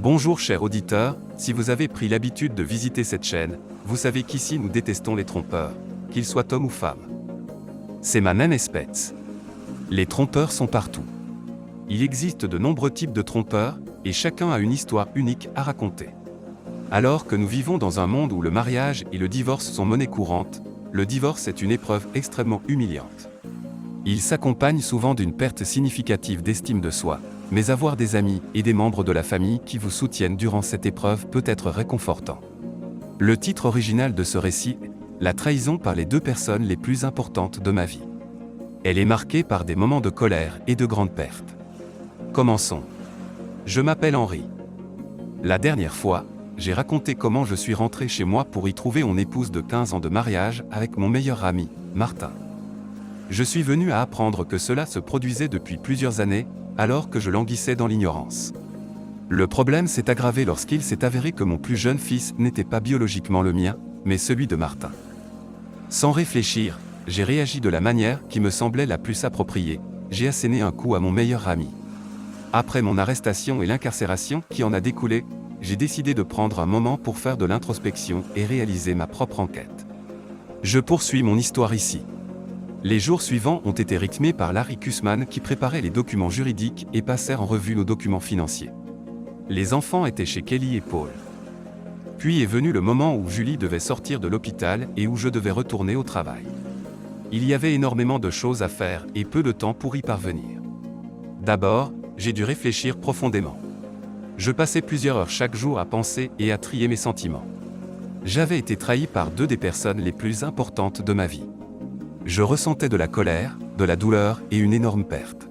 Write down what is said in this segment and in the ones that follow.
Bonjour chers auditeurs, si vous avez pris l'habitude de visiter cette chaîne, vous savez qu'ici nous détestons les trompeurs, qu'ils soient hommes ou femmes. C'est ma même espèce. Les trompeurs sont partout. Il existe de nombreux types de trompeurs, et chacun a une histoire unique à raconter. Alors que nous vivons dans un monde où le mariage et le divorce sont monnaie courante, le divorce est une épreuve extrêmement humiliante. Il s'accompagne souvent d'une perte significative d'estime de soi, mais avoir des amis et des membres de la famille qui vous soutiennent durant cette épreuve peut être réconfortant. Le titre original de ce récit est « La trahison par les deux personnes les plus importantes de ma vie ». Elle est marquée par des moments de colère et de grandes pertes. Commençons. Je m'appelle Henri. La dernière fois, j'ai raconté comment je suis rentré chez moi pour y trouver mon épouse de 15 ans de mariage avec mon meilleur ami, Martin. Je suis venu à apprendre que cela se produisait depuis plusieurs années, alors que je languissais dans l'ignorance. Le problème s'est aggravé lorsqu'il s'est avéré que mon plus jeune fils n'était pas biologiquement le mien, mais celui de Martin. Sans réfléchir, j'ai réagi de la manière qui me semblait la plus appropriée, j'ai asséné un coup à mon meilleur ami. Après mon arrestation et l'incarcération qui en a découlé, j'ai décidé de prendre un moment pour faire de l'introspection et réaliser ma propre enquête. Je poursuis mon histoire ici. Les jours suivants ont été rythmés par Larry Kussman qui préparait les documents juridiques et passait en revue nos documents financiers. Les enfants étaient chez Kelly et Paul. Puis est venu le moment où Julie devait sortir de l'hôpital et où je devais retourner au travail. Il y avait énormément de choses à faire et peu de temps pour y parvenir. D'abord, j'ai dû réfléchir profondément. Je passais plusieurs heures chaque jour à penser et à trier mes sentiments. J'avais été trahi par deux des personnes les plus importantes de ma vie. Je ressentais de la colère, de la douleur et une énorme perte.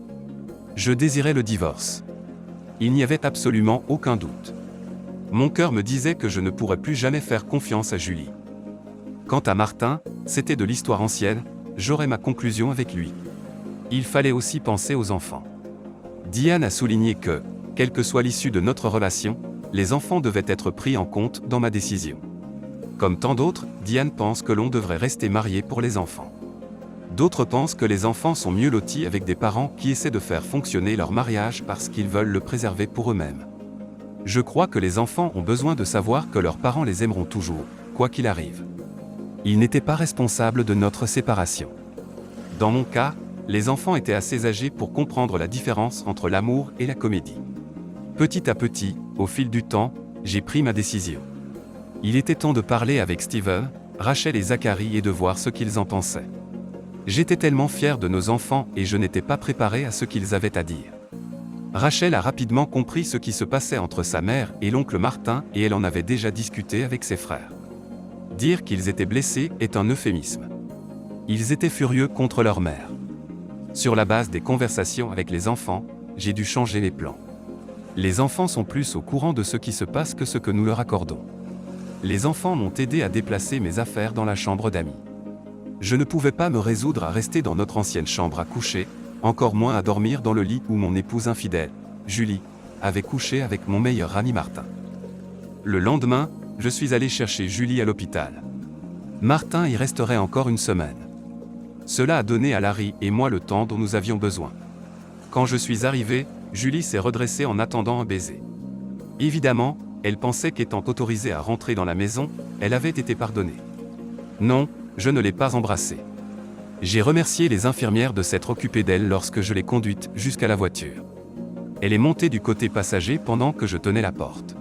Je désirais le divorce. Il n'y avait absolument aucun doute. Mon cœur me disait que je ne pourrais plus jamais faire confiance à Julie. Quant à Martin, c'était de l'histoire ancienne, j'aurais ma conclusion avec lui. Il fallait aussi penser aux enfants. Diane a souligné que, quelle que soit l'issue de notre relation, les enfants devaient être pris en compte dans ma décision. Comme tant d'autres, Diane pense que l'on devrait rester marié pour les enfants. D'autres pensent que les enfants sont mieux lotis avec des parents qui essaient de faire fonctionner leur mariage parce qu'ils veulent le préserver pour eux-mêmes. Je crois que les enfants ont besoin de savoir que leurs parents les aimeront toujours, quoi qu'il arrive. Ils n'étaient pas responsables de notre séparation. Dans mon cas, les enfants étaient assez âgés pour comprendre la différence entre l'amour et la comédie. Petit à petit, au fil du temps, j'ai pris ma décision. Il était temps de parler avec Steven, Rachel et Zachary et de voir ce qu'ils en pensaient. J'étais tellement fier de nos enfants et je n'étais pas préparé à ce qu'ils avaient à dire. Rachel a rapidement compris ce qui se passait entre sa mère et l'oncle Martin et elle en avait déjà discuté avec ses frères. Dire qu'ils étaient blessés est un euphémisme. Ils étaient furieux contre leur mère. Sur la base des conversations avec les enfants, j'ai dû changer les plans. Les enfants sont plus au courant de ce qui se passe que ce que nous leur accordons. Les enfants m'ont aidé à déplacer mes affaires dans la chambre d'amis. Je ne pouvais pas me résoudre à rester dans notre ancienne chambre à coucher, encore moins à dormir dans le lit où mon épouse infidèle, Julie, avait couché avec mon meilleur ami Martin. Le lendemain, je suis allé chercher Julie à l'hôpital. Martin y resterait encore une semaine. Cela a donné à Larry et moi le temps dont nous avions besoin. Quand je suis arrivé, Julie s'est redressée en attendant un baiser. Évidemment, elle pensait qu'étant autorisée à rentrer dans la maison, elle avait été pardonnée. Non, je ne l'ai pas embrassée. J'ai remercié les infirmières de s'être occupées d'elle lorsque je l'ai conduite jusqu'à la voiture. Elle est montée du côté passager pendant que je tenais la porte.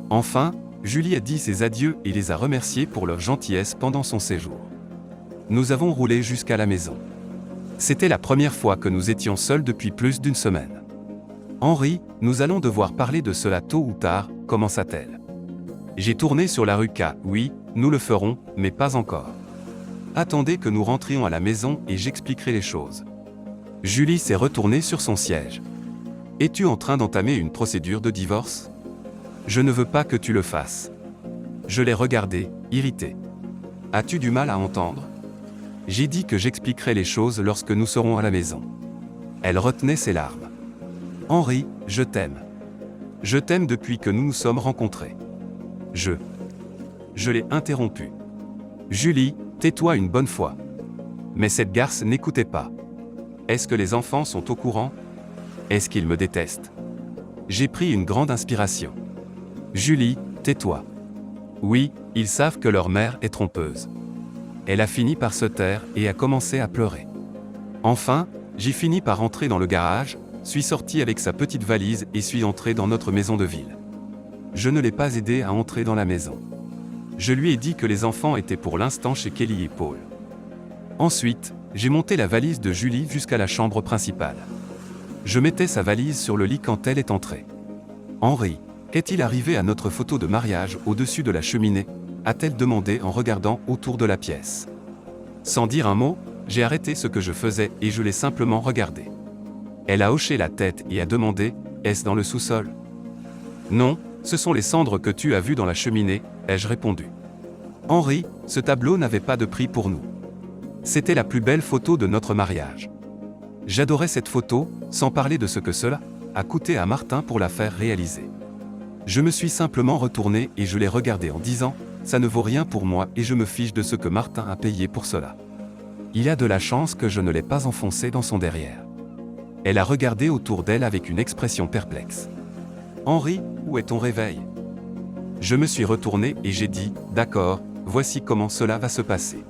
Enfin, Julie a dit ses adieux et les a remerciés pour leur gentillesse pendant son séjour. Nous avons roulé jusqu'à la maison. C'était la première fois que nous étions seuls depuis plus d'une semaine. Henri, nous allons devoir parler de cela tôt ou tard, commença-t-elle. J'ai tourné sur la rue K. Oui, nous le ferons, mais pas encore. Attendez que nous rentrions à la maison et j'expliquerai les choses. Julie s'est retournée sur son siège. Es-tu en train d'entamer une procédure de divorce? Je ne veux pas que tu le fasses. Je l'ai regardée, irritée. As-tu du mal à entendre? J'ai dit que j'expliquerai les choses lorsque nous serons à la maison. Elle retenait ses larmes. Henri, je t'aime. Je t'aime depuis que nous nous sommes rencontrés. Je l'ai interrompu. Julie, tais-toi une bonne fois. Mais cette garce n'écoutait pas. Est-ce que les enfants sont au courant? Est-ce qu'ils me détestent? J'ai pris une grande inspiration. Julie, tais-toi. Oui, ils savent que leur mère est trompeuse. Elle a fini par se taire et a commencé à pleurer. Enfin, j'ai fini par entrer dans le garage, suis sorti avec sa petite valise et suis entré dans notre maison de ville. Je ne l'ai pas aidé à entrer dans la maison. Je lui ai dit que les enfants étaient pour l'instant chez Kelly et Paul. Ensuite, j'ai monté la valise de Julie jusqu'à la chambre principale. Je mettais sa valise sur le lit quand elle est entrée. « Henri, qu'est-il arrivé à notre photo de mariage au-dessus de la cheminée ?» a-t-elle demandé en regardant autour de la pièce. Sans dire un mot, j'ai arrêté ce que je faisais et je l'ai simplement regardée. Elle a hoché la tête et a demandé « Est-ce dans le sous-sol ?» « Non, ce sont les cendres que tu as vues dans la cheminée », ai-je répondu. « Henri, ce tableau n'avait pas de prix pour nous. C'était la plus belle photo de notre mariage. J'adorais cette photo, sans parler de ce que cela a coûté à Martin pour la faire réaliser. Je me suis simplement retourné et je l'ai regardé en disant « Ça ne vaut rien pour moi et je me fiche de ce que Martin a payé pour cela. Il a de la chance que je ne l'ai pas enfoncé dans son derrière. » Elle a regardé autour d'elle avec une expression perplexe. « Henri, où est ton réveil ?» Je me suis retourné et j'ai dit « D'accord, voici comment cela va se passer.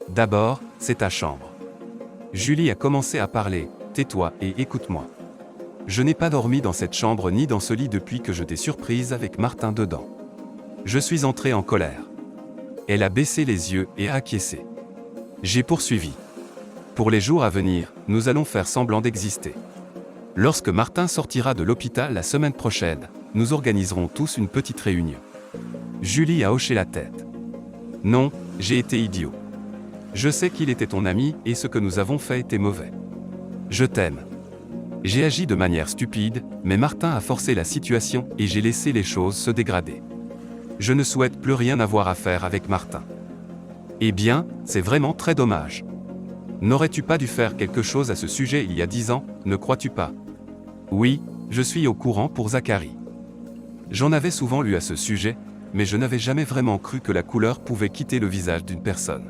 D'abord, c'est ta chambre. » Julie a commencé à parler « Tais-toi et écoute-moi. Je n'ai pas dormi dans cette chambre ni dans ce lit depuis que je t'ai surprise avec Martin dedans. » Je suis entré en colère. Elle a baissé les yeux et a acquiescé. J'ai poursuivi. Pour les jours à venir, nous allons faire semblant d'exister. Lorsque Martin sortira de l'hôpital la semaine prochaine, nous organiserons tous une petite réunion. Julie a hoché la tête. Non, j'ai été idiot. Je sais qu'il était ton ami et ce que nous avons fait était mauvais. Je t'aime. J'ai agi de manière stupide, mais Martin a forcé la situation et j'ai laissé les choses se dégrader. Je ne souhaite plus rien avoir à faire avec Martin. Eh bien, c'est vraiment très dommage. N'aurais-tu pas dû faire quelque chose à ce sujet il y a 10 ans, ne crois-tu pas? Oui, je suis au courant pour Zachary. J'en avais souvent lu à ce sujet, mais je n'avais jamais vraiment cru que la couleur pouvait quitter le visage d'une personne.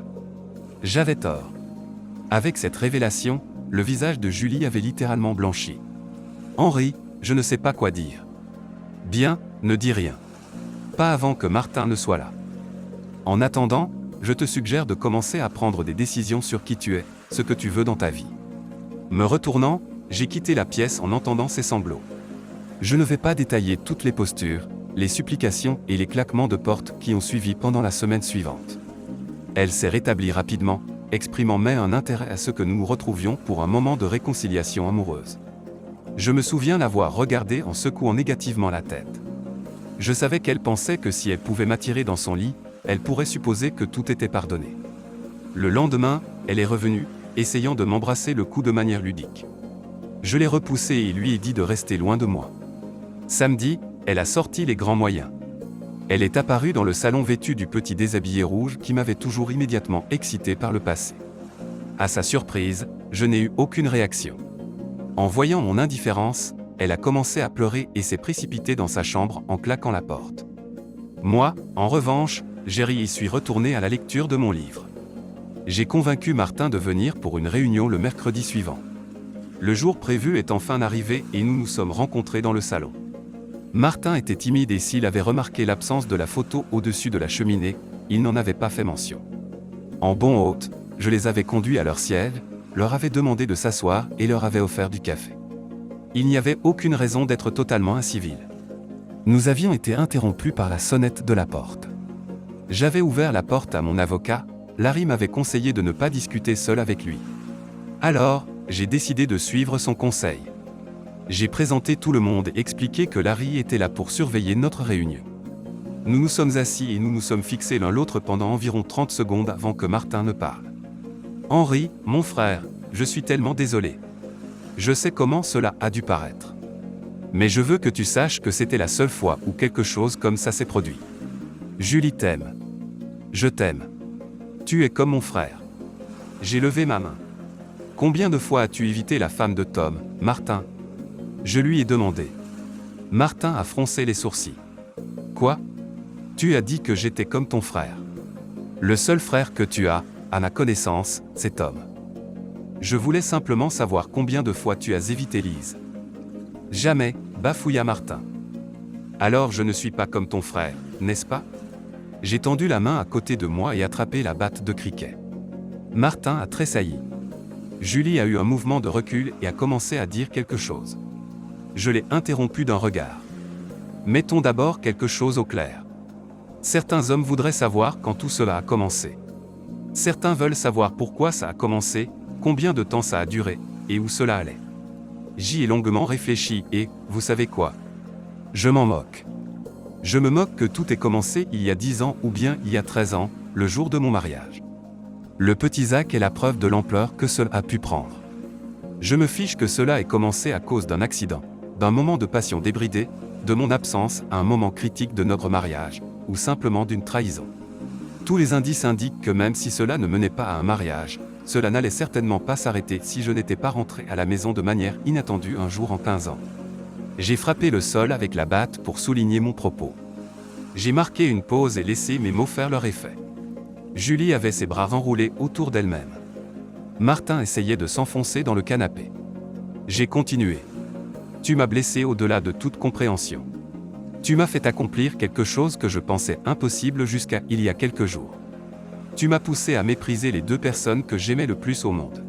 J'avais tort. Avec cette révélation, le visage de Julie avait littéralement blanchi. Henri, je ne sais pas quoi dire. Bien, ne dis rien. Pas avant que Martin ne soit là. En attendant, je te suggère de commencer à prendre des décisions sur qui tu es, ce que tu veux dans ta vie. Me retournant, j'ai quitté la pièce en entendant ses sanglots. Je ne vais pas détailler toutes les postures, les supplications et les claquements de porte qui ont suivi pendant la semaine suivante. Elle s'est rétablie rapidement, exprimant même un intérêt à ce que nous nous retrouvions pour un moment de réconciliation amoureuse. Je me souviens l'avoir regardée en secouant négativement la tête. Je savais qu'elle pensait que si elle pouvait m'attirer dans son lit, elle pourrait supposer que tout était pardonné. Le lendemain, elle est revenue, essayant de m'embrasser le cou de manière ludique. Je l'ai repoussée et lui ai dit de rester loin de moi. Samedi, elle a sorti les grands moyens. Elle est apparue dans le salon vêtue du petit déshabillé rouge qui m'avait toujours immédiatement excité par le passé. À sa surprise, je n'ai eu aucune réaction. En voyant mon indifférence, elle a commencé à pleurer et s'est précipitée dans sa chambre en claquant la porte. Moi, en revanche, j'ai ri et suis retourné à la lecture de mon livre. J'ai convaincu Martin de venir pour une réunion le mercredi suivant. Le jour prévu est enfin arrivé et nous nous sommes rencontrés dans le salon. Martin était timide et s'il avait remarqué l'absence de la photo au-dessus de la cheminée, il n'en avait pas fait mention. En bon hôte, je les avais conduits à leur siège, leur avais demandé de s'asseoir et leur avais offert du café. Il n'y avait aucune raison d'être totalement incivil. Nous avions été interrompus par la sonnette de la porte. J'avais ouvert la porte à mon avocat, Larry m'avait conseillé de ne pas discuter seul avec lui. Alors, j'ai décidé de suivre son conseil. J'ai présenté tout le monde et expliqué que Larry était là pour surveiller notre réunion. Nous nous sommes assis et nous nous sommes fixés l'un l'autre pendant environ 30 secondes avant que Martin ne parle. Henri, mon frère, je suis tellement désolé. Je sais comment cela a dû paraître. Mais je veux que tu saches que c'était la seule fois où quelque chose comme ça s'est produit. Julie t'aime. Je t'aime. Tu es comme mon frère. J'ai levé ma main. Combien de fois as-tu évité la femme de Tom, Martin ? Je lui ai demandé. Martin a froncé les sourcils. Quoi ? Tu as dit que j'étais comme ton frère. Le seul frère que tu as, à ma connaissance, c'est Tom. Je voulais simplement savoir combien de fois tu as évité Lise. Jamais, bafouilla Martin. Alors je ne suis pas comme ton frère, n'est-ce pas? J'ai tendu la main à côté de moi et attrapé la batte de cricket. Martin a tressailli. Julie a eu un mouvement de recul et a commencé à dire quelque chose. Je l'ai interrompu d'un regard. Mettons d'abord quelque chose au clair. Certains hommes voudraient savoir quand tout cela a commencé. Certains veulent savoir pourquoi ça a commencé, combien de temps ça a duré, et où cela allait. J'y ai longuement réfléchi et, vous savez quoi? Je m'en moque. Je me moque que tout ait commencé il y a 10 ans ou bien il y a 13 ans, le jour de mon mariage. Le petit Zach est la preuve de l'ampleur que cela a pu prendre. Je me fiche que cela ait commencé à cause d'un accident, d'un moment de passion débridé, de mon absence à un moment critique de notre mariage, ou simplement d'une trahison. Tous les indices indiquent que même si cela ne menait pas à un mariage, cela n'allait certainement pas s'arrêter si je n'étais pas rentré à la maison de manière inattendue un jour en 15 ans. J'ai frappé le sol avec la batte pour souligner mon propos. J'ai marqué une pause et laissé mes mots faire leur effet. Julie avait ses bras enroulés autour d'elle-même. Martin essayait de s'enfoncer dans le canapé. J'ai continué. Tu m'as blessé au-delà de toute compréhension. Tu m'as fait accomplir quelque chose que je pensais impossible jusqu'à il y a quelques jours. Tu m'as poussé à mépriser les deux personnes que j'aimais le plus au monde.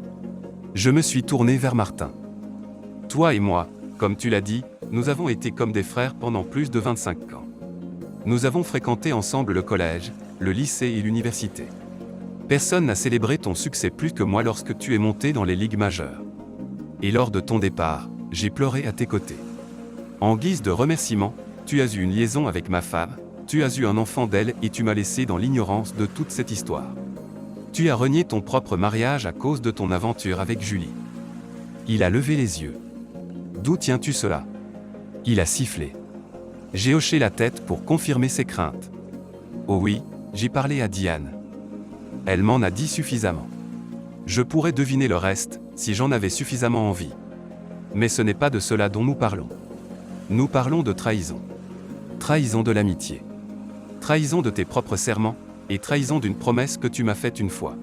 Je me suis tourné vers Martin. Toi et moi, comme tu l'as dit, nous avons été comme des frères pendant plus de 25 ans. Nous avons fréquenté ensemble le collège, le lycée et l'université. Personne n'a célébré ton succès plus que moi lorsque tu es monté dans les ligues majeures. Et lors de ton départ, j'ai pleuré à tes côtés. En guise de remerciement, tu as eu une liaison avec ma femme, tu as eu un enfant d'elle et tu m'as laissé dans l'ignorance de toute cette histoire. Tu as renié ton propre mariage à cause de ton aventure avec Julie. Il a levé les yeux. D'où tiens-tu cela? Il a sifflé. J'ai hoché la tête pour confirmer ses craintes. Oh oui, j'ai parlé à Diane. Elle m'en a dit suffisamment. Je pourrais deviner le reste, si j'en avais suffisamment envie. Mais ce n'est pas de cela dont nous parlons. Nous parlons de trahison. Trahison de l'amitié. Trahison de tes propres serments, et trahison d'une promesse que tu m'as faite une fois.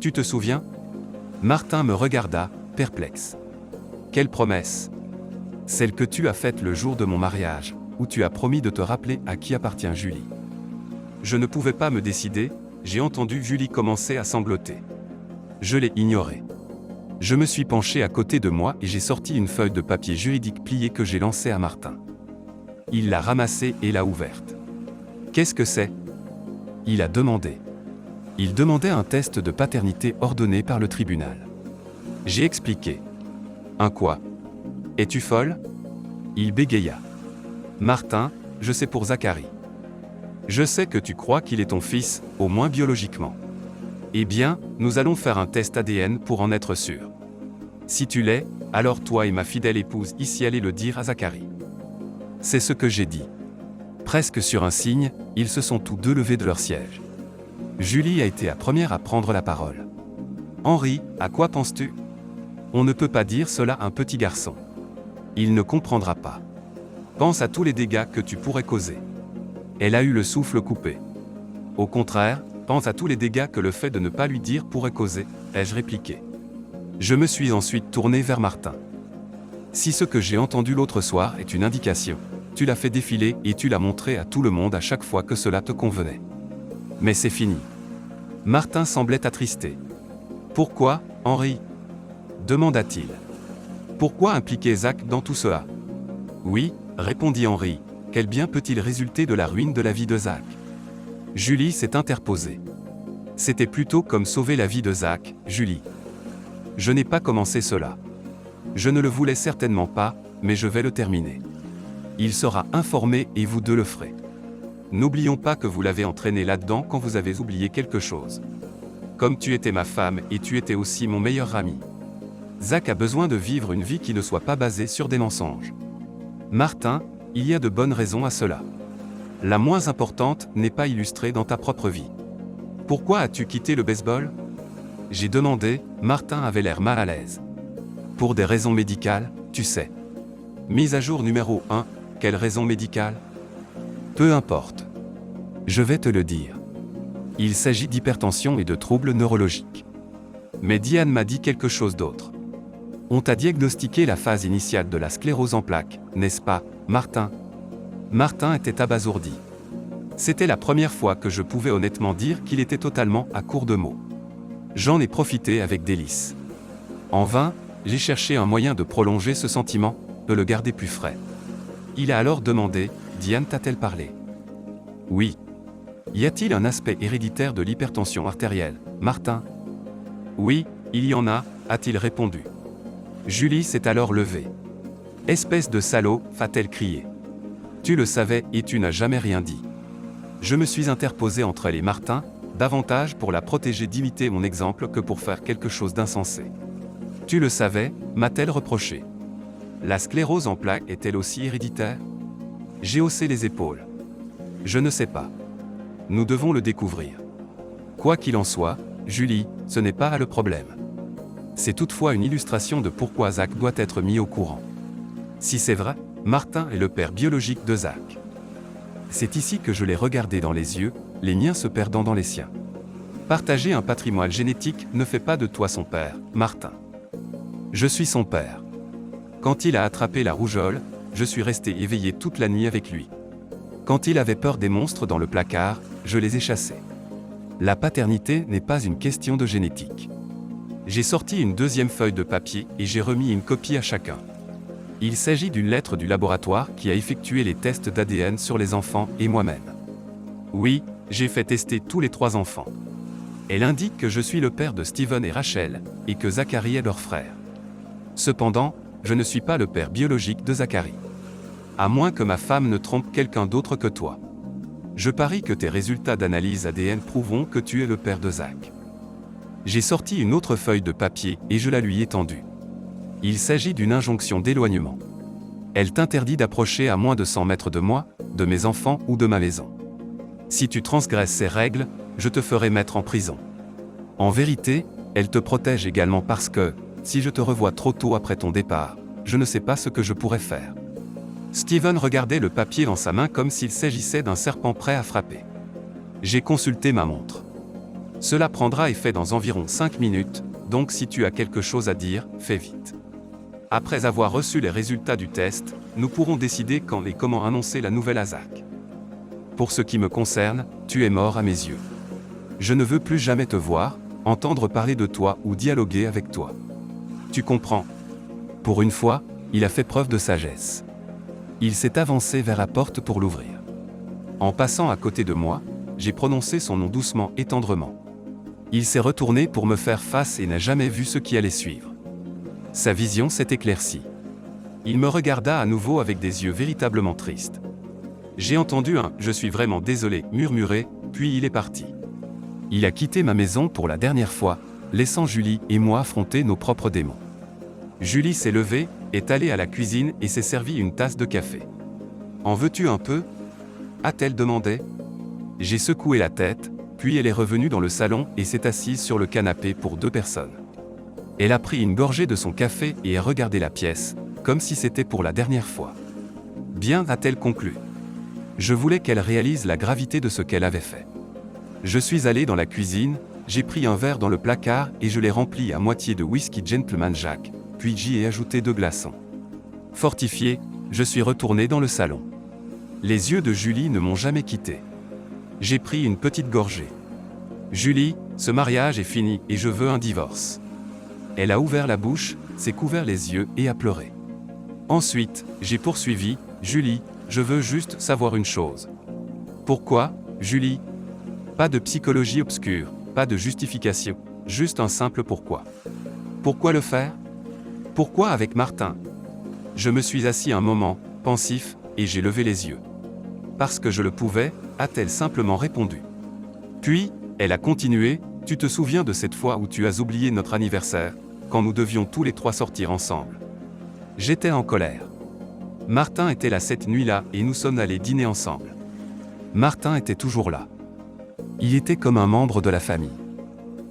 Tu te souviens? Martin me regarda, perplexe. Quelle promesse? Celle que tu as faite le jour de mon mariage, où tu as promis de te rappeler à qui appartient Julie. Je ne pouvais pas me décider, j'ai entendu Julie commencer à sangloter. Je l'ai ignorée. Je me suis penché à côté de moi et j'ai sorti une feuille de papier juridique pliée que j'ai lancée à Martin. Il l'a ramassée et l'a ouverte. Qu'est-ce que c'est? Il a demandé. Il demandait un test de paternité ordonné par le tribunal. J'ai expliqué. Un quoi? Es-tu folle? Il bégaya. Martin, je sais pour Zacharie. Je sais que tu crois qu'il est ton fils, au moins biologiquement. Eh bien, nous allons faire un test ADN pour en être sûr. Si tu l'es, alors toi et ma fidèle épouse ici allez le dire à Zacharie. C'est ce que j'ai dit. Presque sur un signe, ils se sont tous deux levés de leur siège. Julie a été la première à prendre la parole. Henri, à quoi penses-tu? On ne peut pas dire cela à un petit garçon. Il ne comprendra pas. Pense à tous les dégâts que tu pourrais causer. Elle a eu le souffle coupé. Au contraire, pense à tous les dégâts que le fait de ne pas lui dire pourrait causer, ai-je répliqué. Je me suis ensuite tourné vers Martin. Si ce que j'ai entendu l'autre soir est une indication, tu l'as fait défiler et tu l'as montré à tout le monde à chaque fois que cela te convenait. Mais c'est fini. Martin semblait attristé. Pourquoi, Henri? Demanda-t-il. Pourquoi impliquer Zach dans tout cela? Oui, répondit Henri, quel bien peut-il résulter de la ruine de la vie de Zach? Julie s'est interposée. C'était plutôt comme sauver la vie de Zach, Julie. Je n'ai pas commencé cela. Je ne le voulais certainement pas, mais je vais le terminer. Il sera informé et vous deux le ferez. N'oublions pas que vous l'avez entraîné là-dedans quand vous avez oublié quelque chose. Comme tu étais ma femme et tu étais aussi mon meilleur ami. Zach a besoin de vivre une vie qui ne soit pas basée sur des mensonges. Martin, il y a de bonnes raisons à cela. La moins importante n'est pas illustrée dans ta propre vie. Pourquoi as-tu quitté le baseball? J'ai demandé, Martin avait l'air mal à l'aise. Pour des raisons médicales, tu sais. Mise à jour numéro 1, quelle raison médicale? Peu importe. Je vais te le dire. Il s'agit d'hypertension et de troubles neurologiques. Mais Diane m'a dit quelque chose d'autre. On t'a diagnostiqué la phase initiale de la sclérose en plaques, n'est-ce pas, Martin? Martin était abasourdi. C'était la première fois que je pouvais honnêtement dire qu'il était totalement à court de mots. J'en ai profité avec délice. En vain, j'ai cherché un moyen de prolonger ce sentiment, de le garder plus frais. Il a alors demandé, « Diane t'a-t-elle parlé ?» « Oui. »« Y a-t-il un aspect héréditaire de l'hypertension artérielle, Martin ?»« Oui, il y en a, a-t-il répondu. » Julie s'est alors levée. « Espèce de salaud, va-t-elle crier. Tu le savais et tu n'as jamais rien dit. » Je me suis interposé entre elle et Martin, davantage pour la protéger d'imiter mon exemple que pour faire quelque chose d'insensé. « Tu le savais ?» m'a-t-elle reproché. « La sclérose en plaques est-elle aussi héréditaire ?» J'ai haussé les épaules. « Je ne sais pas. Nous devons le découvrir. » Quoi qu'il en soit, Julie, ce n'est pas le problème. C'est toutefois une illustration de pourquoi Zach doit être mis au courant. Si c'est vrai, Martin est le père biologique de Zach. C'est ici que je l'ai regardé dans les yeux, les miens se perdant dans les siens. Partager un patrimoine génétique ne fait pas de toi son père, Martin. Je suis son père. Quand il a attrapé la rougeole, je suis resté éveillé toute la nuit avec lui. Quand il avait peur des monstres dans le placard, je les ai chassés. La paternité n'est pas une question de génétique. J'ai sorti une deuxième feuille de papier et j'ai remis une copie à chacun. Il s'agit d'une lettre du laboratoire qui a effectué les tests d'ADN sur les enfants et moi-même. Oui, j'ai fait tester tous les 3 enfants. Elle indique que je suis le père de Steven et Rachel, et que Zachary est leur frère. Cependant, je ne suis pas le père biologique de Zachary. À moins que ma femme ne trompe quelqu'un d'autre que toi. Je parie que tes résultats d'analyse ADN prouveront que tu es le père de Zach. J'ai sorti une autre feuille de papier et je la lui ai tendue. Il s'agit d'une injonction d'éloignement. Elle t'interdit d'approcher à moins de 100 mètres de moi, de mes enfants ou de ma maison. Si tu transgresses ces règles, je te ferai mettre en prison. En vérité, elle te protège également parce que, si je te revois trop tôt après ton départ, je ne sais pas ce que je pourrais faire. Steven regardait le papier dans sa main comme s'il s'agissait d'un serpent prêt à frapper. J'ai consulté ma montre. Cela prendra effet dans environ 5 minutes, donc si tu as quelque chose à dire, fais vite. Après avoir reçu les résultats du test, nous pourrons décider quand et comment annoncer la nouvelle à Zach. Pour ce qui me concerne, tu es mort à mes yeux. Je ne veux plus jamais te voir, entendre parler de toi ou dialoguer avec toi. Tu comprends? Pour une fois, il a fait preuve de sagesse. Il s'est avancé vers la porte pour l'ouvrir. En passant à côté de moi, j'ai prononcé son nom doucement et tendrement. Il s'est retourné pour me faire face et n'a jamais vu ce qui allait suivre. Sa vision s'est éclaircie. Il me regarda à nouveau avec des yeux véritablement tristes. J'ai entendu un « je suis vraiment désolé » murmurer, puis il est parti. Il a quitté ma maison pour la dernière fois, laissant Julie et moi affronter nos propres démons. Julie s'est levée, est allée à la cuisine et s'est servi une tasse de café. « En veux-tu un peu ?» a-t-elle demandé. J'ai secoué la tête, puis elle est revenue dans le salon et s'est assise sur le canapé pour 2 personnes. Elle a pris une gorgée de son café et a regardé la pièce, comme si c'était pour la dernière fois. Bien, a-t-elle conclu. Je voulais qu'elle réalise la gravité de ce qu'elle avait fait. Je suis allé dans la cuisine, j'ai pris un verre dans le placard et je l'ai rempli à moitié de whisky Gentleman Jack, puis j'y ai ajouté 2 glaçons. Fortifié, je suis retourné dans le salon. Les yeux de Julie ne m'ont jamais quitté. J'ai pris une petite gorgée. Julie, ce mariage est fini et je veux un divorce. Elle a ouvert la bouche, s'est couvert les yeux et a pleuré. Ensuite, j'ai poursuivi, Julie, je veux juste savoir une chose. Pourquoi, Julie? Pas de psychologie obscure, pas de justification, juste un simple pourquoi. Pourquoi le faire? Pourquoi avec Martin? Je me suis assis un moment, pensif, et j'ai levé les yeux. Parce que je le pouvais, a-t-elle simplement répondu. Puis, elle a continué, tu te souviens de cette fois où tu as oublié notre anniversaire, quand nous devions tous les 3 sortir ensemble. J'étais en colère. Martin était là cette nuit-là et nous sommes allés dîner ensemble. Martin était toujours là. Il était comme un membre de la famille.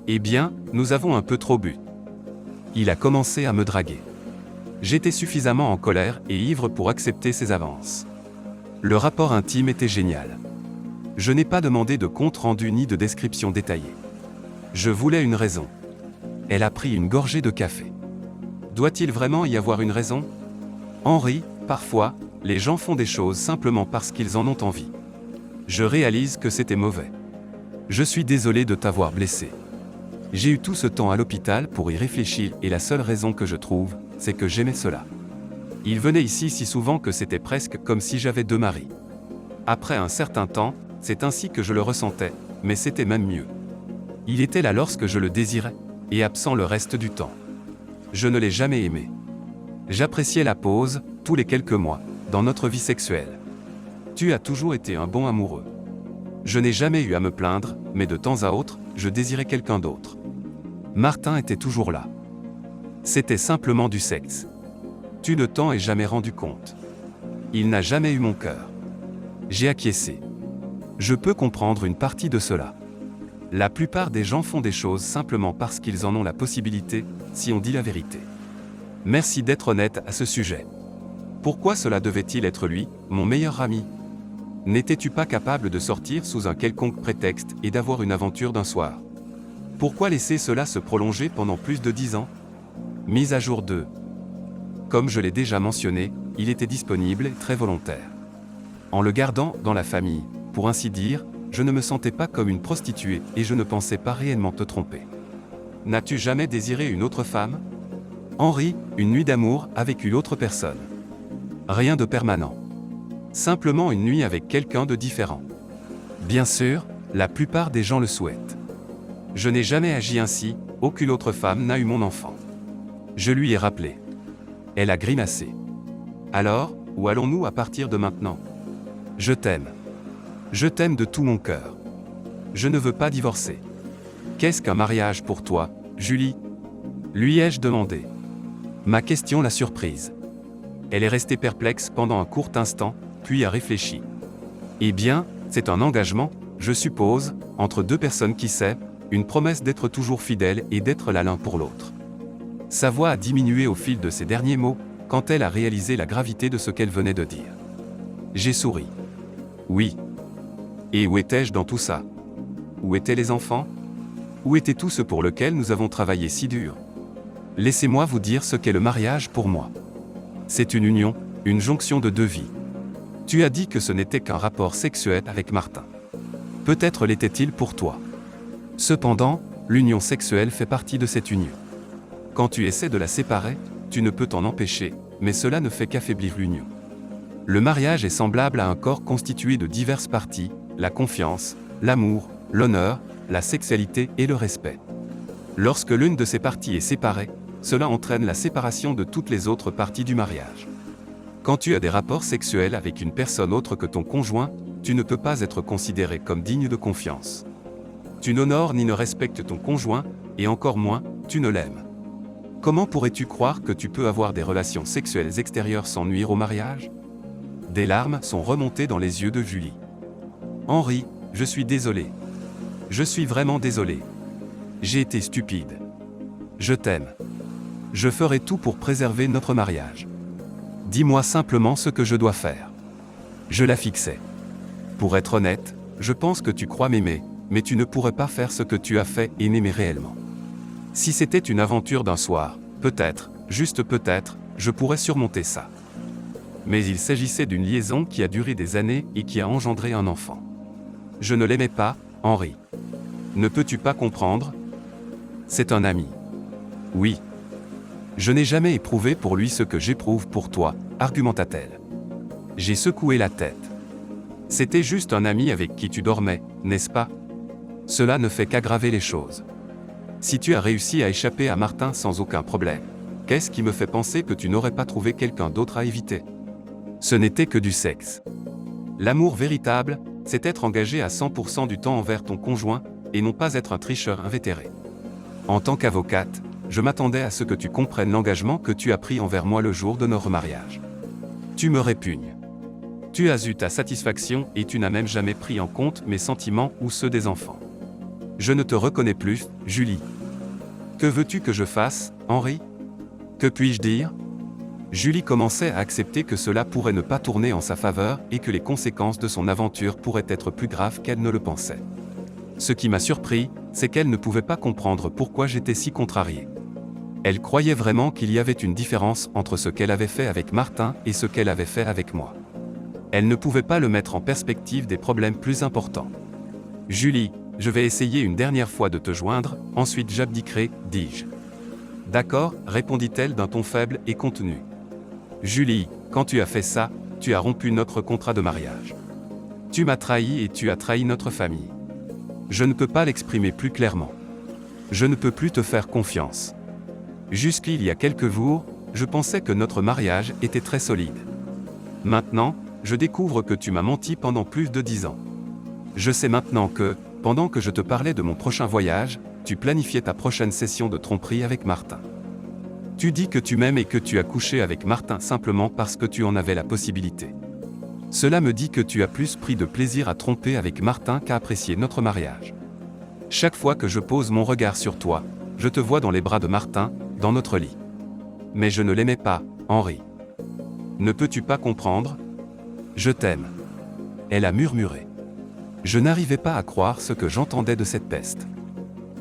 Eh bien, nous avons un peu trop bu. Il a commencé à me draguer. J'étais suffisamment en colère et ivre pour accepter ses avances. Le rapport intime était génial. Je n'ai pas demandé de compte rendu ni de description détaillée. Je voulais une raison. Elle a pris une gorgée de café. Doit-il vraiment y avoir une raison? Henri, parfois, les gens font des choses simplement parce qu'ils en ont envie. Je réalise que c'était mauvais. Je suis désolé de t'avoir blessé. J'ai eu tout ce temps à l'hôpital pour y réfléchir et la seule raison que je trouve, c'est que j'aimais cela. Il venait ici si souvent que c'était presque comme si j'avais deux maris. Après un certain temps, c'est ainsi que je le ressentais, mais c'était même mieux. Il était là lorsque je le désirais, et absent le reste du temps. Je ne l'ai jamais aimé. J'appréciais la pause, tous les quelques mois, dans notre vie sexuelle. Tu as toujours été un bon amoureux. Je n'ai jamais eu à me plaindre, mais de temps à autre, je désirais quelqu'un d'autre. Martin était toujours là. C'était simplement du sexe. Tu ne t'en es jamais rendu compte. Il n'a jamais eu mon cœur. J'ai acquiescé. Je peux comprendre une partie de cela. La plupart des gens font des choses simplement parce qu'ils en ont la possibilité, si on dit la vérité. Merci d'être honnête à ce sujet. Pourquoi cela devait-il être lui, mon meilleur ami? N'étais-tu pas capable de sortir sous un quelconque prétexte et d'avoir une aventure d'un soir? Pourquoi laisser cela se prolonger pendant plus de 10 ans? Mise à jour 2. Comme je l'ai déjà mentionné, il était disponible et très volontaire. En le gardant dans la famille, pour ainsi dire, je ne me sentais pas comme une prostituée et je ne pensais pas réellement te tromper. N'as-tu jamais désiré une autre femme? Henri, une nuit d'amour avec une autre personne. Rien de permanent. Simplement une nuit avec quelqu'un de différent. Bien sûr, la plupart des gens le souhaitent. Je n'ai jamais agi ainsi, aucune autre femme n'a eu mon enfant. Je lui ai rappelé. Elle a grimacé. Alors, où allons-nous à partir de maintenant? Je t'aime. Je t'aime de tout mon cœur. Je ne veux pas divorcer. Qu'est-ce qu'un mariage pour toi, Julie? Lui ai-je demandé. Ma question l'a surprise. Elle est restée perplexe pendant un court instant, puis a réfléchi. Eh bien, c'est un engagement, je suppose, entre deux personnes qui s'aiment, une promesse d'être toujours fidèles et d'être là l'un pour l'autre. Sa voix a diminué au fil de ses derniers mots, quand elle a réalisé la gravité de ce qu'elle venait de dire. J'ai souri. Oui. Et où étais-je dans tout ça? Où étaient les enfants? Où était tout ce pour lequel nous avons travaillé si dur? Laissez-moi vous dire ce qu'est le mariage pour moi. C'est une union, une jonction de deux vies. Tu as dit que ce n'était qu'un rapport sexuel avec Martin. Peut-être l'était-il pour toi. Cependant, l'union sexuelle fait partie de cette union. Quand tu essaies de la séparer, tu ne peux t'en empêcher, mais cela ne fait qu'affaiblir l'union. Le mariage est semblable à un corps constitué de diverses parties, la confiance, l'amour, l'honneur, la sexualité et le respect. Lorsque l'une de ces parties est séparée, cela entraîne la séparation de toutes les autres parties du mariage. Quand tu as des rapports sexuels avec une personne autre que ton conjoint, tu ne peux pas être considéré comme digne de confiance. Tu n'honores ni ne respectes ton conjoint, et encore moins, tu ne l'aimes. Comment pourrais-tu croire que tu peux avoir des relations sexuelles extérieures sans nuire au mariage? Des larmes sont remontées dans les yeux de Julie. Henri, je suis désolé. Je suis vraiment désolé. J'ai été stupide. Je t'aime. Je ferai tout pour préserver notre mariage. Dis-moi simplement ce que je dois faire. Je la fixais. Pour être honnête, je pense que tu crois m'aimer, mais tu ne pourrais pas faire ce que tu as fait et m'aimer réellement. Si c'était une aventure d'un soir, peut-être, juste peut-être, je pourrais surmonter ça. Mais il s'agissait d'une liaison qui a duré des années et qui a engendré un enfant. Je ne l'aimais pas, Henri. Ne peux-tu pas comprendre? C'est un ami. Oui. Je n'ai jamais éprouvé pour lui ce que j'éprouve pour toi, argumenta-t-elle. J'ai secoué la tête. C'était juste un ami avec qui tu dormais, n'est-ce pas? Cela ne fait qu'aggraver les choses. Si tu as réussi à échapper à Martin sans aucun problème, qu'est-ce qui me fait penser que tu n'aurais pas trouvé quelqu'un d'autre à éviter? Ce n'était que du sexe. L'amour véritable, c'est être engagé à 100% du temps envers ton conjoint, et non pas être un tricheur invétéré. En tant qu'avocate, je m'attendais à ce que tu comprennes l'engagement que tu as pris envers moi le jour de notre mariage. Tu me répugnes. Tu as eu ta satisfaction et tu n'as même jamais pris en compte mes sentiments ou ceux des enfants. Je ne te reconnais plus, Julie. Que veux-tu que je fasse, Henri? Que puis-je dire? Julie commençait à accepter que cela pourrait ne pas tourner en sa faveur et que les conséquences de son aventure pourraient être plus graves qu'elle ne le pensait. Ce qui m'a surpris, c'est qu'elle ne pouvait pas comprendre pourquoi j'étais si contrarié. Elle croyait vraiment qu'il y avait une différence entre ce qu'elle avait fait avec Martin et ce qu'elle avait fait avec moi. Elle ne pouvait pas le mettre en perspective des problèmes plus importants. « Julie, je vais essayer une dernière fois de te joindre, ensuite j'abdiquerai, dis-je. »« D'accord, répondit-elle d'un ton faible et contenu. Julie, quand tu as fait ça, tu as rompu notre contrat de mariage. Tu m'as trahi et tu as trahi notre famille. Je ne peux pas l'exprimer plus clairement. Je ne peux plus te faire confiance. Jusqu'il y a quelques jours, je pensais que notre mariage était très solide. Maintenant, je découvre que tu m'as menti pendant plus de 10 ans. Je sais maintenant que, pendant que je te parlais de mon prochain voyage, tu planifiais ta prochaine session de tromperie avec Martin. Tu dis que tu m'aimes et que tu as couché avec Martin simplement parce que tu en avais la possibilité. Cela me dit que tu as plus pris de plaisir à tromper avec Martin qu'à apprécier notre mariage. Chaque fois que je pose mon regard sur toi, je te vois dans les bras de Martin, dans notre lit. Mais je ne l'aimais pas, Henri. Ne peux-tu pas comprendre ? Je t'aime. Elle a murmuré. Je n'arrivais pas à croire ce que j'entendais de cette peste.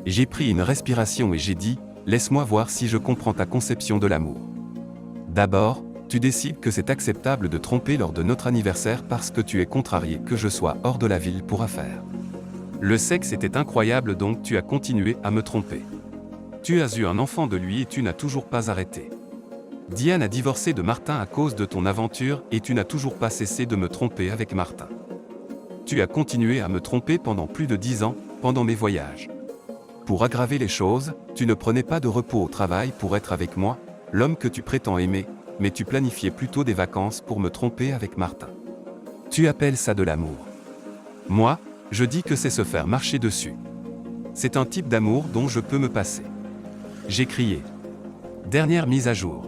J'ai pris une respiration et j'ai dit, laisse-moi voir si je comprends ta conception de l'amour. D'abord, tu décides que c'est acceptable de tromper lors de notre anniversaire parce que tu es contrarié que je sois hors de la ville pour affaires. Le sexe était incroyable donc tu as continué à me tromper. Tu as eu un enfant de lui et tu n'as toujours pas arrêté. Diane a divorcé de Martin à cause de ton aventure et tu n'as toujours pas cessé de me tromper avec Martin. Tu as continué à me tromper pendant plus de 10 ans, pendant mes voyages. Pour aggraver les choses, tu ne prenais pas de repos au travail pour être avec moi, l'homme que tu prétends aimer, mais tu planifiais plutôt des vacances pour me tromper avec Martin. Tu appelles ça de l'amour. Moi, je dis que c'est se faire marcher dessus. C'est un type d'amour dont je peux me passer. J'ai crié. Dernière mise à jour.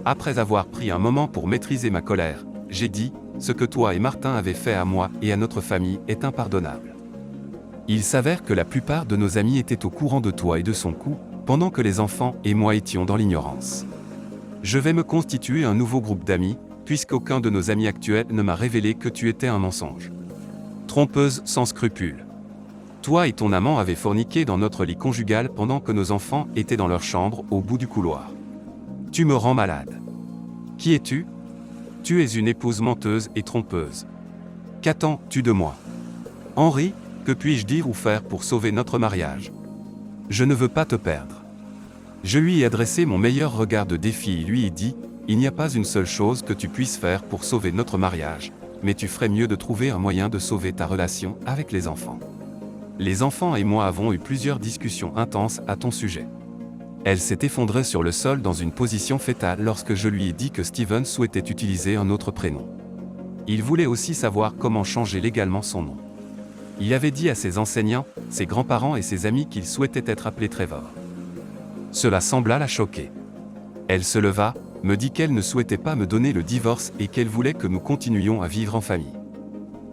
Après avoir pris un moment pour maîtriser ma colère, j'ai dit, ce que toi et Martin avez fait à moi et à notre famille est impardonnable. Il s'avère que la plupart de nos amis étaient au courant de toi et de son coup, pendant que les enfants et moi étions dans l'ignorance. Je vais me constituer un nouveau groupe d'amis, puisqu'aucun de nos amis actuels ne m'a révélé que tu étais un mensonge. Trompeuse sans scrupules. Toi et ton amant avez forniqué dans notre lit conjugal pendant que nos enfants étaient dans leur chambre au bout du couloir. Tu me rends malade. Qui es-tu ? Tu es une épouse menteuse et trompeuse. Qu'attends-tu de moi ? Henri, que puis-je dire ou faire pour sauver notre mariage ? Je ne veux pas te perdre. Je lui ai adressé mon meilleur regard de défi et lui ai dit, il n'y a pas une seule chose que tu puisses faire pour sauver notre mariage, mais tu ferais mieux de trouver un moyen de sauver ta relation avec les enfants. Les enfants et moi avons eu plusieurs discussions intenses à ton sujet. Elle s'est effondrée sur le sol dans une position fétale lorsque je lui ai dit que Steven souhaitait utiliser un autre prénom. Il voulait aussi savoir comment changer légalement son nom. Il avait dit à ses enseignants, ses grands-parents et ses amis qu'il souhaitait être appelé Trevor. Cela sembla la choquer. Elle se leva, me dit qu'elle ne souhaitait pas me donner le divorce et qu'elle voulait que nous continuions à vivre en famille.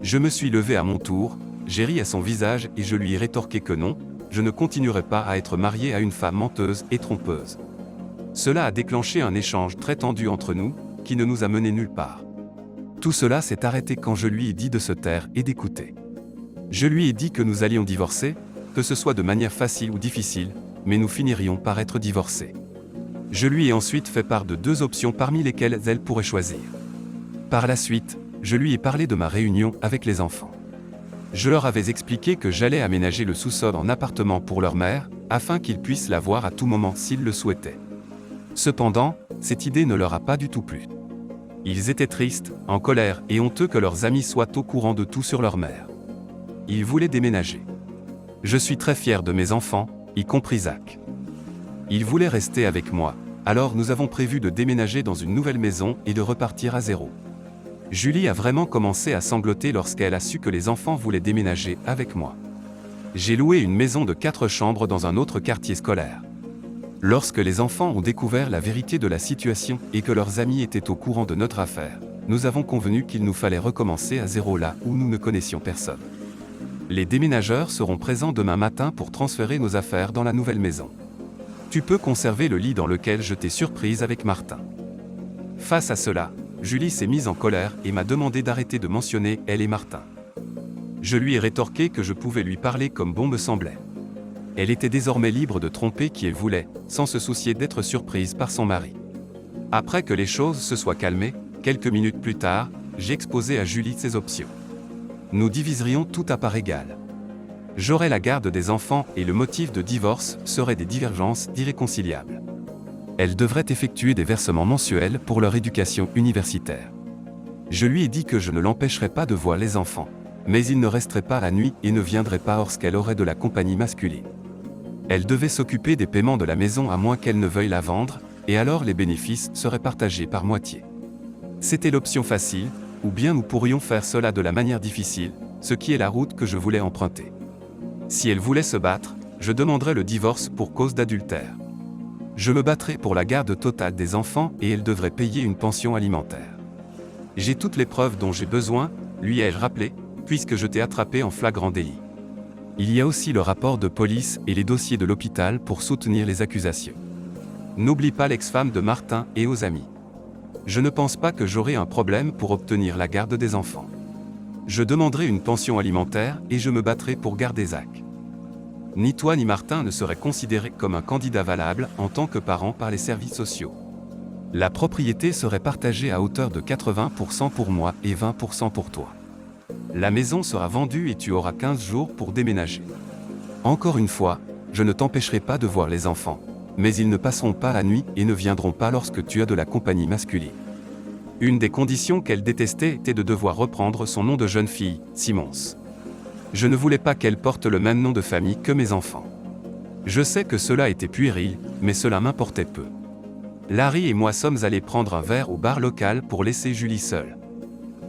Je me suis levé à mon tour, j'ai ri à son visage et je lui ai rétorqué que non, je ne continuerai pas à être marié à une femme menteuse et trompeuse. Cela a déclenché un échange très tendu entre nous, qui ne nous a mené nulle part. Tout cela s'est arrêté quand je lui ai dit de se taire et d'écouter. Je lui ai dit que nous allions divorcer, que ce soit de manière facile ou difficile, mais nous finirions par être divorcés. Je lui ai ensuite fait part de 2 options parmi lesquelles elle pourrait choisir. Par la suite, je lui ai parlé de ma réunion avec les enfants. Je leur avais expliqué que j'allais aménager le sous-sol en appartement pour leur mère, afin qu'ils puissent la voir à tout moment s'ils le souhaitaient. Cependant, cette idée ne leur a pas du tout plu. Ils étaient tristes, en colère et honteux que leurs amis soient au courant de tout sur leur mère. Ils voulaient déménager. Je suis très fier de mes enfants, y compris Zach. Ils voulaient rester avec moi, alors nous avons prévu de déménager dans une nouvelle maison et de repartir à zéro. Julie a vraiment commencé à sangloter lorsqu'elle a su que les enfants voulaient déménager avec moi. J'ai loué une maison de 4 chambres dans un autre quartier scolaire. Lorsque les enfants ont découvert la vérité de la situation et que leurs amis étaient au courant de notre affaire, nous avons convenu qu'il nous fallait recommencer à zéro là où nous ne connaissions personne. Les déménageurs seront présents demain matin pour transférer nos affaires dans la nouvelle maison. Tu peux conserver le lit dans lequel je t'ai surprise avec Martin. Face à cela, Julie s'est mise en colère et m'a demandé d'arrêter de mentionner elle et Martin. Je lui ai rétorqué que je pouvais lui parler comme bon me semblait. Elle était désormais libre de tromper qui elle voulait, sans se soucier d'être surprise par son mari. Après que les choses se soient calmées, quelques minutes plus tard, j'ai exposé à Julie ses options. Nous diviserions tout à part égale. J'aurais la garde des enfants et le motif de divorce serait des divergences irréconciliables. Elle devrait effectuer des versements mensuels pour leur éducation universitaire. Je lui ai dit que je ne l'empêcherais pas de voir les enfants, mais il ne resterait pas la nuit et ne viendrait pas lorsqu'elle aurait de la compagnie masculine. Elle devait s'occuper des paiements de la maison à moins qu'elle ne veuille la vendre, et alors les bénéfices seraient partagés par moitié. C'était l'option facile, ou bien nous pourrions faire cela de la manière difficile, ce qui est la route que je voulais emprunter. Si elle voulait se battre, je demanderais le divorce pour cause d'adultère. Je me battrais pour la garde totale des enfants et elle devrait payer une pension alimentaire. J'ai toutes les preuves dont j'ai besoin, lui ai-je rappelé, puisque je t'ai attrapé en flagrant délit. Il y a aussi le rapport de police et les dossiers de l'hôpital pour soutenir les accusations. N'oublie pas l'ex-femme de Martin et aux amis. Je ne pense pas que j'aurai un problème pour obtenir la garde des enfants. Je demanderai une pension alimentaire et je me battrai pour garder Zach. Ni toi ni Martin ne seraient considérés comme un candidat valable en tant que parent par les services sociaux. La propriété serait partagée à hauteur de 80% pour moi et 20% pour toi. La maison sera vendue et tu auras 15 jours pour déménager. Encore une fois, je ne t'empêcherai pas de voir les enfants, mais ils ne passeront pas la nuit et ne viendront pas lorsque tu as de la compagnie masculine. Une des conditions qu'elle détestait était de devoir reprendre son nom de jeune fille, Simmons. Je ne voulais pas qu'elle porte le même nom de famille que mes enfants. Je sais que cela était puéril, mais cela m'importait peu. Larry et moi sommes allés prendre un verre au bar local pour laisser Julie seule.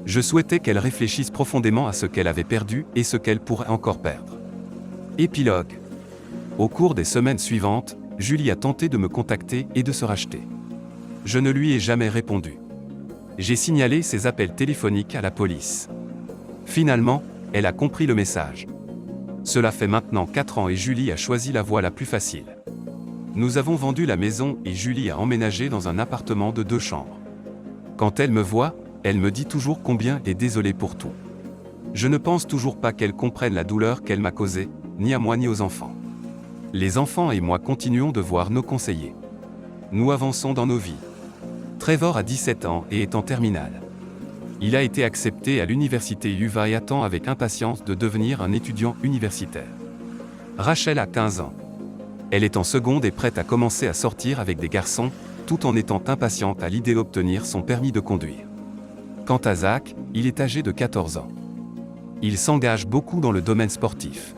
Je souhaitais qu'elle réfléchisse profondément à ce qu'elle avait perdu et ce qu'elle pourrait encore perdre. Épilogue. Au cours des semaines suivantes, Julie a tenté de me contacter et de se racheter. Je ne lui ai jamais répondu. J'ai signalé ses appels téléphoniques à la police. Finalement, elle a compris le message. Cela fait maintenant 4 ans et Julie a choisi la voie la plus facile. Nous avons vendu la maison et Julie a emménagé dans un appartement de 2 chambres. Quand elle me voit, elle me dit toujours combien elle est désolée pour tout. Je ne pense toujours pas qu'elle comprenne la douleur qu'elle m'a causée, ni à moi ni aux enfants. Les enfants et moi continuons de voir nos conseillers. Nous avançons dans nos vies. Trevor a 17 ans et est en terminale. Il a été accepté à l'université UVA et attend avec impatience de devenir un étudiant universitaire. Rachel a 15 ans. Elle est en seconde et prête à commencer à sortir avec des garçons, tout en étant impatiente à l'idée d'obtenir son permis de conduire. Quant à Zach, il est âgé de 14 ans. Il s'engage beaucoup dans le domaine sportif.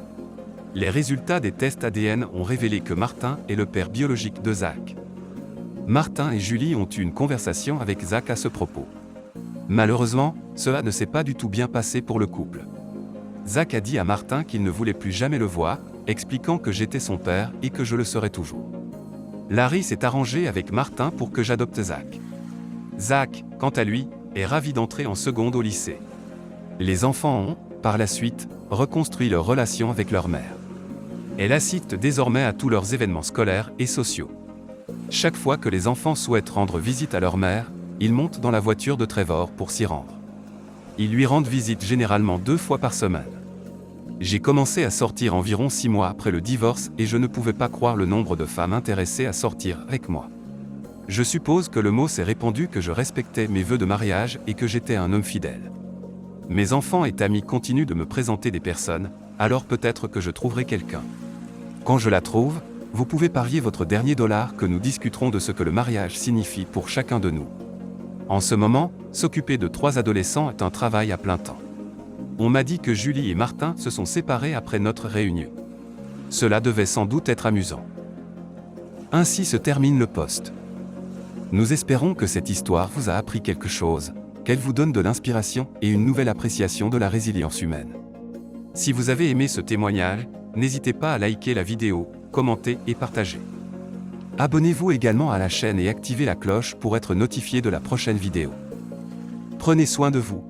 Les résultats des tests ADN ont révélé que Martin est le père biologique de Zach. Martin et Julie ont eu une conversation avec Zach à ce propos. Malheureusement, cela ne s'est pas du tout bien passé pour le couple. Zach a dit à Martin qu'il ne voulait plus jamais le voir, expliquant que j'étais son père et que je le serais toujours. Larry s'est arrangé avec Martin pour que j'adopte Zach. Zach, quant à lui, est ravi d'entrer en seconde au lycée. Les enfants ont, par la suite, reconstruit leur relation avec leur mère. Elle assiste désormais à tous leurs événements scolaires et sociaux. Chaque fois que les enfants souhaitent rendre visite à leur mère, ils montent dans la voiture de Trevor pour s'y rendre. Ils lui rendent visite généralement 2 fois par semaine. J'ai commencé à sortir environ 6 mois après le divorce et je ne pouvais pas croire le nombre de femmes intéressées à sortir avec moi. Je suppose que le mot s'est répandu que je respectais mes vœux de mariage et que j'étais un homme fidèle. Mes enfants et amis continuent de me présenter des personnes, alors peut-être que je trouverai quelqu'un. Quand je la trouve, vous pouvez parier votre dernier dollar que nous discuterons de ce que le mariage signifie pour chacun de nous. En ce moment, s'occuper de 3 adolescents est un travail à plein temps. On m'a dit que Julie et Martin se sont séparés après notre réunion. Cela devait sans doute être amusant. Ainsi se termine le post. Nous espérons que cette histoire vous a appris quelque chose, qu'elle vous donne de l'inspiration et une nouvelle appréciation de la résilience humaine. Si vous avez aimé ce témoignage, n'hésitez pas à liker la vidéo, commenter et partager. Abonnez-vous également à la chaîne et activez la cloche pour être notifié de la prochaine vidéo. Prenez soin de vous.